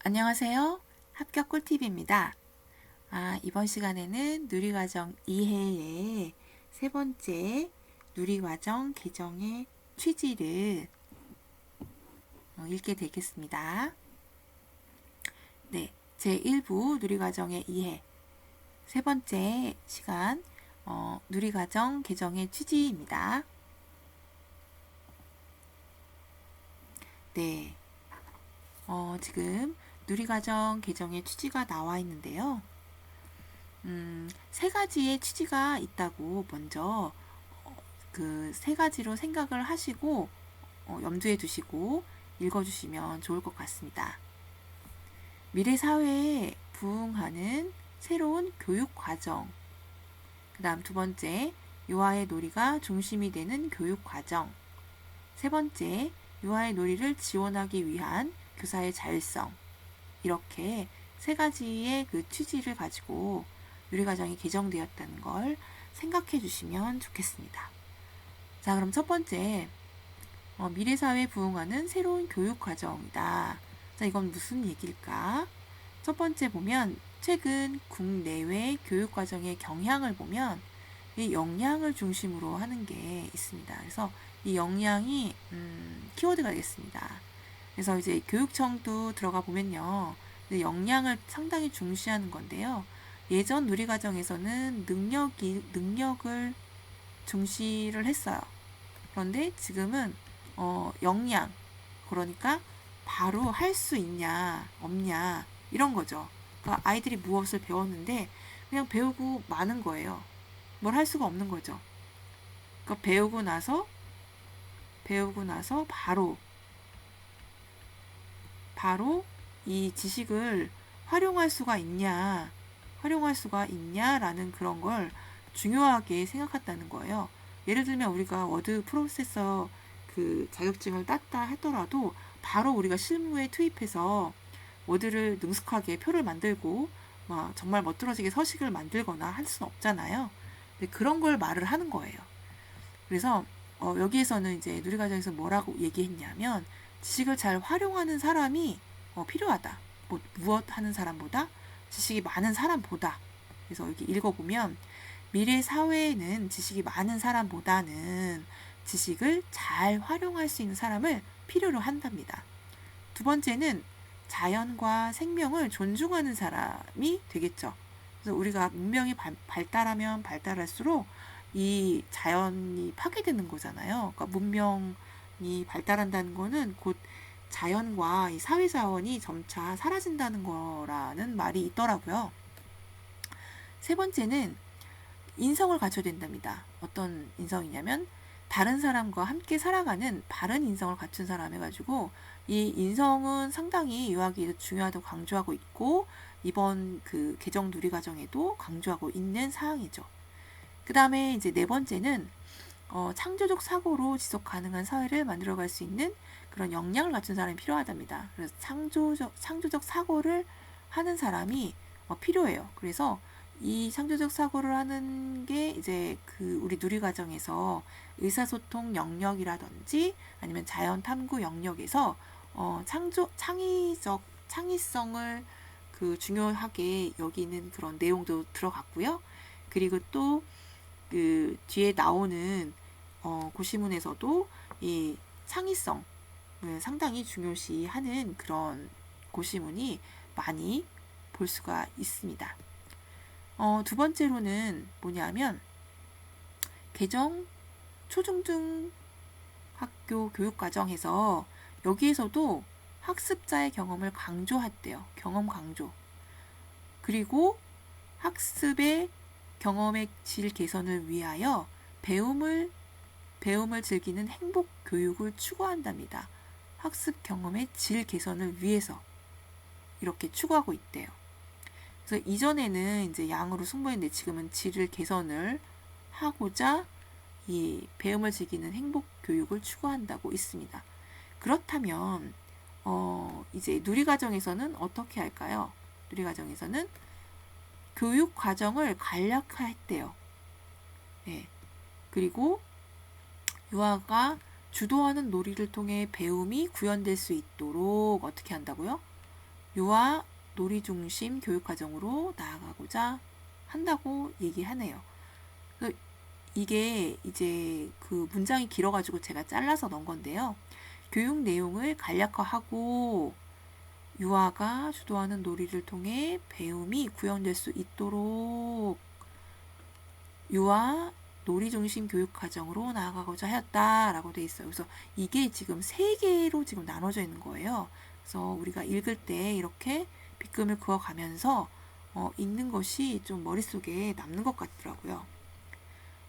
안녕하세요. 합격 꿀팁입니다. 이번 시간에는 누리과정 2회의 세 번째 누리과정 개정의 취지를 읽게 되겠습니다. 네, 제1부 누리과정의 2회 세 번째 시간 누리과정 개정의 취지입니다. 네, 지금 누리과정 개정의 취지가 나와 있는데요. 세 가지의 취지가 있다고 먼저 그 세 가지로 생각을 하시고 염두에 두시고 읽어주시면 좋을 것 같습니다. 미래 사회에 부응하는 새로운 교육 과정. 그 다음 두 번째, 유아의 놀이가 중심이 되는 교육 과정. 세 번째, 유아의 놀이를 지원하기 위한 교사의 자율성. 이렇게 세 가지의 그 취지를 가지고 누리과정이 개정되었다는 걸 생각해 주시면 좋겠습니다. 자, 그럼 첫 번째, 미래사회에 부응하는 새로운 교육과정이다. 자, 이건 무슨 얘기일까? 첫 번째 보면 최근 국내외 교육과정의 경향을 보면 이 역량을 중심으로 하는 게 있습니다. 그래서 이 역량이 키워드가 되겠습니다. 그래서 이제 교육청도 들어가 보면요, 역량을 상당히 중시하는 건데요. 예전 누리과정에서는 능력을 중시를 했어요. 그런데 지금은 역량, 그러니까 바로 할 수 있냐 없냐 이런 거죠. 그러니까 아이들이 무엇을 배웠는데 그냥 배우고 마는 거예요. 뭘 할 수가 없는 거죠. 그러니까 배우고 나서 바로 이 지식을 활용할 수가 있냐라는 그런 걸 중요하게 생각했다는 거예요. 예를 들면 우리가 워드 프로세서 그 자격증을 땄다 하더라도 바로 우리가 실무에 투입해서 워드를 능숙하게 표를 만들고 막 정말 멋들어지게 서식을 만들거나 할 수는 없잖아요. 근데 그런 걸 말을 하는 거예요. 그래서 여기에서는 이제 누리과정에서 뭐라고 얘기했냐면 지식을 잘 활용하는 사람이 필요하다. 무엇 하는 사람보다 지식이 많은 사람보다. 그래서 여기 읽어보면 미래 사회에는 지식이 많은 사람보다는 지식을 잘 활용할 수 있는 사람을 필요로 한답니다. 두 번째는 자연과 생명을 존중하는 사람이 되겠죠. 그래서 우리가 문명이 발달하면 발달할수록 이 자연이 파괴되는 거잖아요. 그러니까 문명이 발달한다는 거는 곧 자연과 이 사회 자원이 점차 사라진다는 거라는 말이 있더라고요. 세 번째는 인성을 갖춰야 된답니다. 어떤 인성이냐면 다른 사람과 함께 살아가는 바른 인성을 갖춘 사람 해가지고 이 인성은 상당히 유아기에서 중요하다고 강조하고 있고 이번 그 개정 누리과정에도 강조하고 있는 사항이죠. 그 다음에 이제 네 번째는 창조적 사고로 지속 가능한 사회를 만들어갈 수 있는 그런 역량을 갖춘 사람이 필요하답니다. 그래서 창조적 사고를 하는 사람이 필요해요. 그래서 이 창조적 사고를 하는 게 이제 그 우리 누리과정에서 의사소통 영역이라든지 아니면 자연 탐구 영역에서 창의성을 그 중요하게 여기는 그런 내용도 들어갔고요. 그리고 또 그 뒤에 나오는 고시문에서도 이 창의성을 상당히 중요시하는 그런 고시문이 많이 볼 수가 있습니다. 두 번째로는 뭐냐면 개정 초중등 학교 교육과정에서 여기에서도 학습자의 경험을 강조했대요. 경험 강조. 그리고 학습의 경험의 질 개선을 위하여 배움을 즐기는 행복 교육을 추구한답니다. 학습 경험의 질 개선을 위해서 이렇게 추구하고 있대요. 그래서 이전에는 이제 양으로 승부했는데 지금은 질을 개선을 하고자 이 배움을 즐기는 행복 교육을 추구한다고 있습니다. 그렇다면 이제 누리과정에서는 어떻게 할까요? 누리과정에서는 교육 과정을 간략화했대요. 네. 그리고 유아가 주도하는 놀이를 통해 배움이 구현될 수 있도록 어떻게 한다고요? 유아 놀이 중심 교육과정으로 나아가고자 한다고 얘기하네요. 그래서 이게 이제 그 문장이 길어가지고 제가 잘라서 넣은 건데요. 교육 내용을 간략화하고 유아가 주도하는 놀이를 통해 배움이 구현될 수 있도록 유아 놀이 중심 교육 과정으로 나아가고자 하였다라고 돼 있어요. 그래서 이게 지금 세 개로 지금 나눠져 있는 거예요. 그래서 우리가 읽을 때 이렇게 빗금을 그어가면서 읽는 것이 좀 머릿속에 남는 것 같더라고요.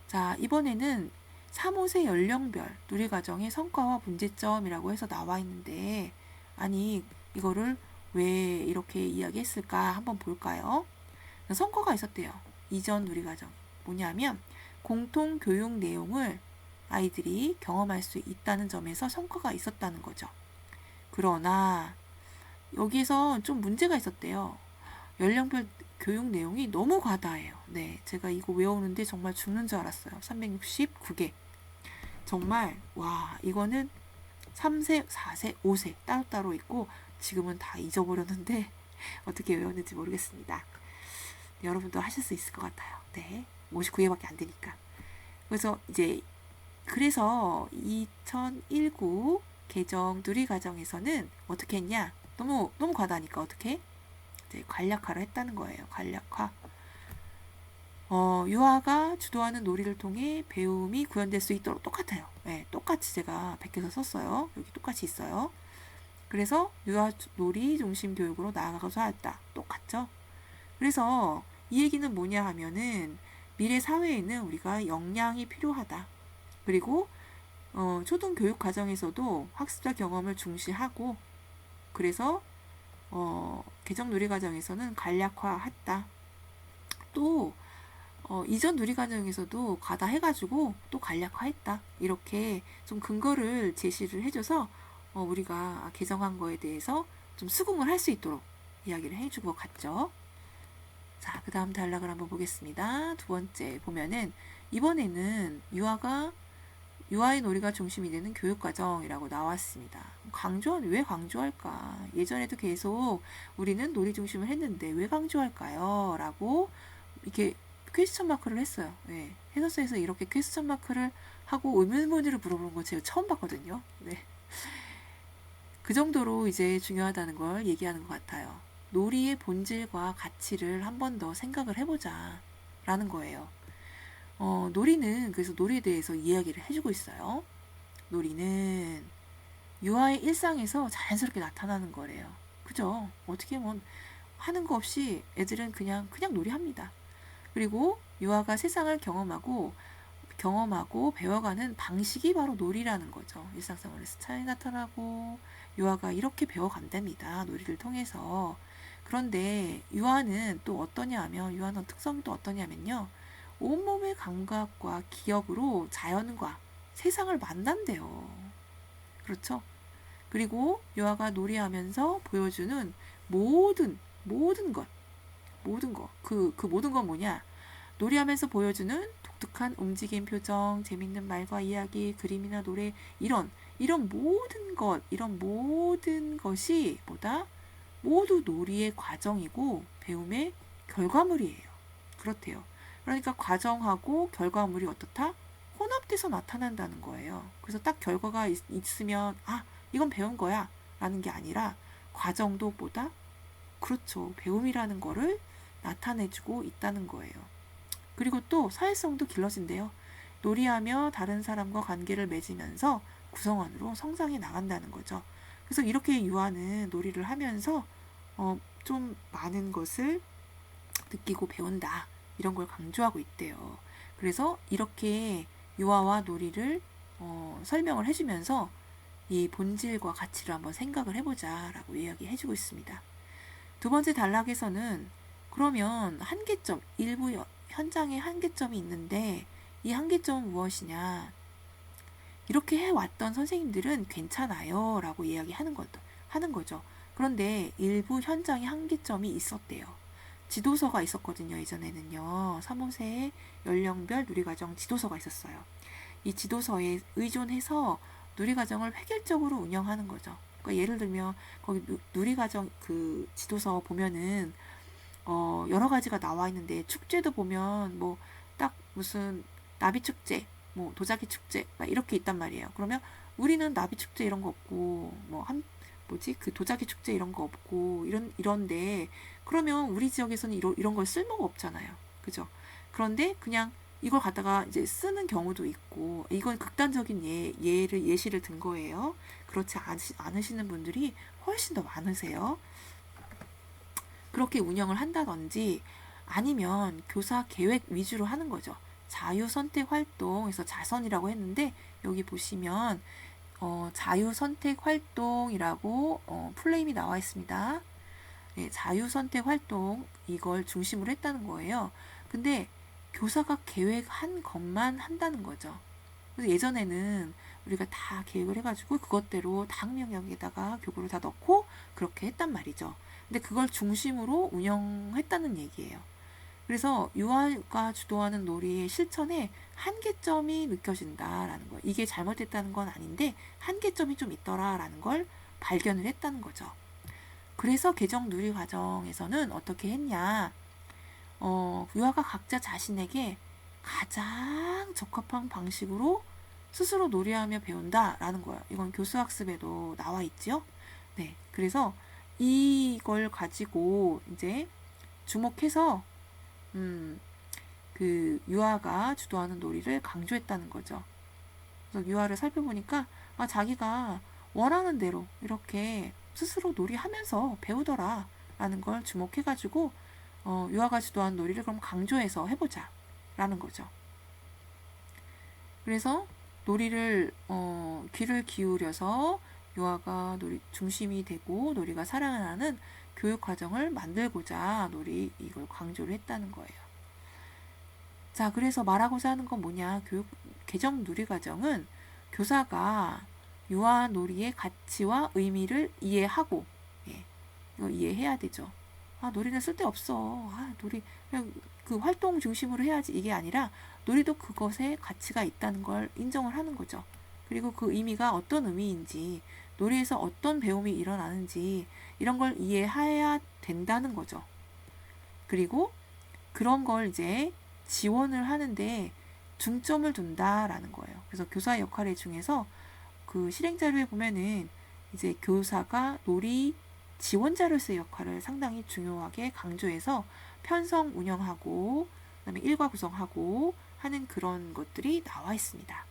자, 이번에는 3, 5세 연령별 누리과정의 성과와 문제점이라고 해서 나와 있는데, 아니, 이거를 왜 이렇게 이야기했을까 한번 볼까요? 성과가 있었대요. 이전 누리과정. 뭐냐면, 공통 교육 내용을 아이들이 경험할 수 있다는 점에서 성과가 있었다는 거죠. 그러나, 여기서 좀 문제가 있었대요. 연령별 교육 내용이 너무 과다해요. 네, 제가 이거 외우는데 정말 죽는 줄 알았어요. 369개. 정말 와, 이거는 3세, 4세, 5세 따로따로 있고 지금은 다 잊어버렸는데 어떻게 외웠는지 모르겠습니다. 여러분도 하실 수 있을 것 같아요. 네, 59개밖에 안 되니까. 그래서 2019 개정 누리과정에서는 어떻게 했냐? 너무 과다하니까 어떻게? 간략화를 했다는 거예요. 간략화. 유아가 주도하는 놀이를 통해 배움이 구현될 수 있도록 똑같아요. 네, 똑같이 제가 베껴서 썼어요. 여기 똑같이 있어요. 그래서 유아 놀이 중심 교육으로 나아가서 하였다. 똑같죠? 그래서 이 얘기는 뭐냐 하면은 미래 사회에는 우리가 역량이 필요하다. 그리고 초등 교육 과정에서도 학습자 경험을 중시하고 그래서 개정 누리과정에서는 간략화했다. 또 이전 누리과정에서도 과다해가지고 또 간략화했다. 이렇게 좀 근거를 제시를 해줘서 우리가 개정한 거에 대해서 좀 수긍을 할 수 있도록 이야기를 해준 것 같죠. 자, 그 다음 단락을 한번 보겠습니다. 두 번째 보면은 이번에는 유아의 놀이가 중심이 되는 교육과정이라고 나왔습니다. 왜 강조할까? 예전에도 계속 우리는 놀이 중심을 했는데 왜 강조할까요? 라고 이렇게 퀘스천 마크를 했어요. 네. 해설서에서 이렇게 퀘스천 마크를 하고 의문문으로 물어보는 거 제가 처음 봤거든요. 네. 그 정도로 이제 중요하다는 걸 얘기하는 것 같아요. 놀이의 본질과 가치를 한 번 더 생각을 해보자 라는 거예요. 놀이는 그래서 놀이에 대해서 이야기를 해주고 있어요. 놀이는 유아의 일상에서 자연스럽게 나타나는 거래요. 그죠? 어떻게 뭐 하는 거 없이 애들은 그냥 놀이합니다. 그리고 유아가 세상을 경험하고 배워가는 방식이 바로 놀이라는 거죠. 일상생활에서 차이 나타나고 유아가 이렇게 배워간답니다. 놀이를 통해서. 그런데 유아는 또 어떠냐 하면 유아는 특성이 또 어떠냐면요. 온몸의 감각과 기억으로 자연과 세상을 만난대요. 그렇죠? 그리고 유아가 놀이하면서 보여주는 모든 것. 그 모든 건 뭐냐? 놀이하면서 보여주는 독특한 움직임, 표정, 재밌는 말과 이야기, 그림이나 노래, 이런 모든 것이 모두 놀이의 과정이고 배움의 결과물이에요. 그렇대요. 그러니까 과정하고 결과물이 어떻다? 혼합돼서 나타난다는 거예요. 그래서 딱 결과가 있으면 이건 배운 거야 라는 게 아니라 과정도 그렇죠. 배움이라는 거를 나타내주고 있다는 거예요. 그리고 또 사회성도 길러진대요. 놀이하며 다른 사람과 관계를 맺으면서 구성원으로 성장해 나간다는 거죠. 그래서 이렇게 유아는 놀이를 하면서 좀 많은 것을 느끼고 배운다. 이런 걸 강조하고 있대요. 그래서 이렇게 유아와 놀이를 설명을 해주면서 이 본질과 가치를 한번 생각을 해보자 라고 이야기해주고 있습니다. 두 번째 단락에서는 그러면 한계점, 일부 현장에 한계점이 있는데 이 한계점은 무엇이냐? 이렇게 해왔던 선생님들은 괜찮아요 라고 이야기하는 거죠. 그런데 일부 현장에 한계점이 있었대요. 지도서가 있었거든요. 예전에는요. 3, 5세 연령별 누리과정 지도서가 있었어요. 이 지도서에 의존해서 누리과정을 획일적으로 운영하는 거죠. 그러니까 예를 들면 거기 누리과정 그 지도서 보면은 여러 가지가 나와 있는데 축제도 보면 뭐 딱 무슨 나비 축제, 뭐 도자기 축제 막 이렇게 있단 말이에요. 그러면 우리는 나비 축제 이런 거 없고 뭐 한 뭐지 그 도자기 축제 이런 거 없고 이런데 그러면 우리 지역에서는 이런 걸 쓸모가 없잖아요. 그죠? 그런데 그냥 이걸 갖다가 이제 쓰는 경우도 있고 이건 극단적인 예시를 든 거예요. 그렇지 않으시는 분들이 훨씬 더 많으세요. 그렇게 운영을 한다든지 아니면 교사 계획 위주로 하는 거죠. 자유선택 활동에서 자선이라고 했는데 여기 보시면 자유선택 활동이라고 풀네임이 나와 있습니다. 네, 자유선택 활동 이걸 중심으로 했다는 거예요. 근데 교사가 계획한 것만 한다는 거죠. 그래서 예전에는 우리가 다 계획을 해가지고 그것대로 다 학령역에다가 교구를 다 넣고 그렇게 했단 말이죠. 근데 그걸 중심으로 운영했다는 얘기예요. 그래서 유아가 주도하는 놀이의 실천에 한계점이 느껴진다라는 거예요. 이게 잘못됐다는 건 아닌데 한계점이 좀 있더라라는 걸 발견을 했다는 거죠. 그래서 개정 누리 과정에서는 어떻게 했냐? 유아가 각자 자신에게 가장 적합한 방식으로 스스로 놀이하며 배운다라는 거예요. 이건 교수학습에도 나와 있죠. 네, 그래서 이걸 가지고 이제 주목해서 그 유아가 주도하는 놀이를 강조했다는 거죠. 그래서 유아를 살펴보니까 자기가 원하는 대로 이렇게 스스로 놀이하면서 배우더라 라는 걸 주목해가지고 유아가 주도한 놀이를 그럼 강조해서 해보자 라는 거죠. 그래서 놀이를 귀를 기울여서 유아가 놀이 중심이 되고 놀이가 살아나는 교육 과정을 만들고자 이걸 강조를 했다는 거예요. 자, 그래서 말하고자 하는 건 뭐냐? 개정 누리 과정은 교사가 유아 놀이의 가치와 의미를 이해하고, 이거 이해해야 되죠. 놀이는 쓸데없어. 놀이 그냥 그 활동 중심으로 해야지 이게 아니라 놀이도 그것에 가치가 있다는 걸 인정을 하는 거죠. 그리고 그 의미가 어떤 의미인지, 놀이에서 어떤 배움이 일어나는지 이런 걸 이해해야 된다는 거죠. 그리고 그런 걸 이제 지원을 하는데 중점을 둔다라는 거예요. 그래서 교사의 역할 중에서 그 실행 자료에 보면은 이제 교사가 놀이 지원자로서의 역할을 상당히 중요하게 강조해서 편성 운영하고 그다음에 일과 구성하고 하는 그런 것들이 나와 있습니다.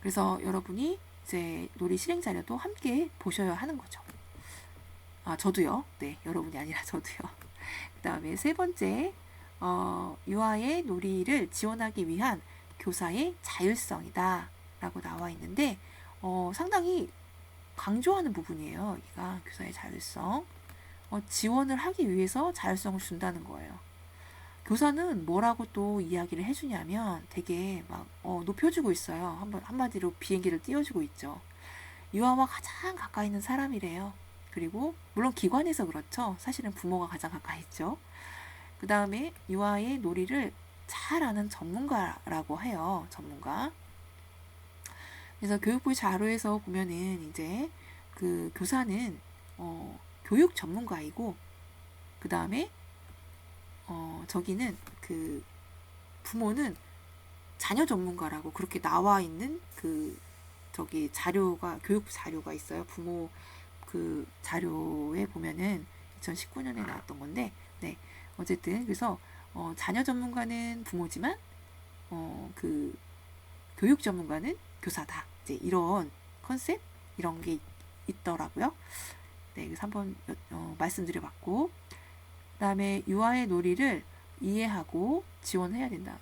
그래서 여러분이 이제 놀이 실행 자료도 함께 보셔야 하는 거죠. 저도요. 네, 여러분이 아니라 저도요. 그 다음에 세 번째, 유아의 놀이를 지원하기 위한 교사의 자율성이다 라고 나와 있는데 상당히 강조하는 부분이에요. 여기가 교사의 자율성. 지원을 하기 위해서 자율성을 준다는 거예요. 교사는 뭐라고 또 이야기를 해주냐면 되게 막 높여주고 있어요. 한마디로 비행기를 띄워주고 있죠. 유아와 가장 가까이 있는 사람이래요. 그리고 물론 기관에서 그렇죠. 사실은 부모가 가장 가까이 있죠. 그 다음에 유아의 놀이를 잘 아는 전문가라고 해요. 전문가. 그래서 교육부 자료에서 보면은 이제 그 교사는 교육 전문가이고 그 다음에 저기는 그 부모는 자녀 전문가라고 그렇게 나와 있는 저기 교육부 자료가 있어요. 부모 그 자료에 보면은 2019년에 나왔던 건데, 네. 어쨌든, 그래서, 자녀 전문가는 부모지만, 그, 교육 전문가는 교사다. 이제 이런 컨셉? 이런 게 있더라고요. 네. 그래서 한번, 말씀드려봤고, 그 다음에 유아의 놀이를 이해하고 지원해야 된다.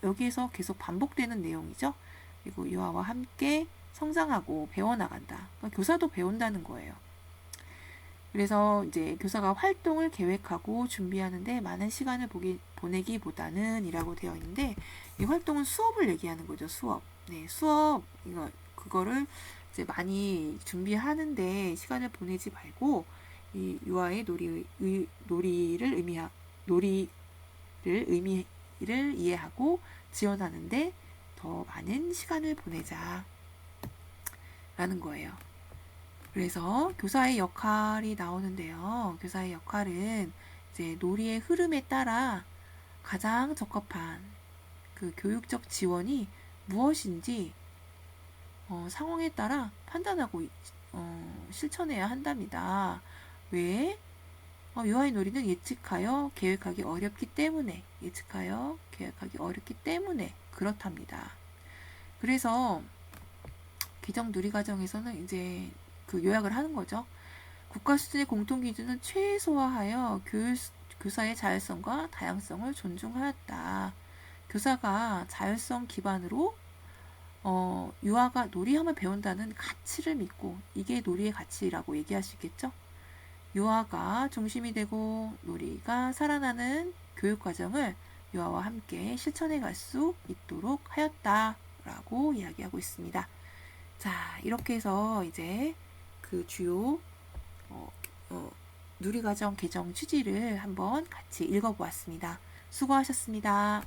여기에서 계속 반복되는 내용이죠. 그리고 유아와 함께 성장하고 배워나간다. 그러니까 교사도 배운다는 거예요. 그래서 이제 교사가 활동을 계획하고 준비하는데 많은 시간을 보내기보다는 이라고 되어 있는데 이 활동은 수업을 얘기하는 거죠. 수업. 네, 수업 그거를 이제 많이 준비하는데 시간을 보내지 말고 이 유아의 놀이를 이해하고 지원하는데 더 많은 시간을 보내자 라는 거예요. 그래서 교사의 역할이 나오는데요. 교사의 역할은 이제 놀이의 흐름에 따라 가장 적합한 그 교육적 지원이 무엇인지 상황에 따라 판단하고 실천해야 한답니다. 왜? 유아의 놀이는 예측하여 계획하기 어렵기 때문에 그렇답니다. 그래서 기정 누리과정에서는 이제 그 요약을 하는 거죠. 국가 수준의 공통 기준은 최소화하여 교사의 자율성과 다양성을 존중하였다. 교사가 자율성 기반으로 유아가 놀이하면 배운다는 가치를 믿고, 이게 놀이의 가치라고 얘기할 수 있겠죠. 유아가 중심이 되고 놀이가 살아나는 교육 과정을 유아와 함께 실천해 갈 수 있도록 하였다라고 이야기하고 있습니다. 자, 이렇게 해서 이제 그 주요 누리과정 개정 취지를 한번 같이 읽어보았습니다. 수고하셨습니다.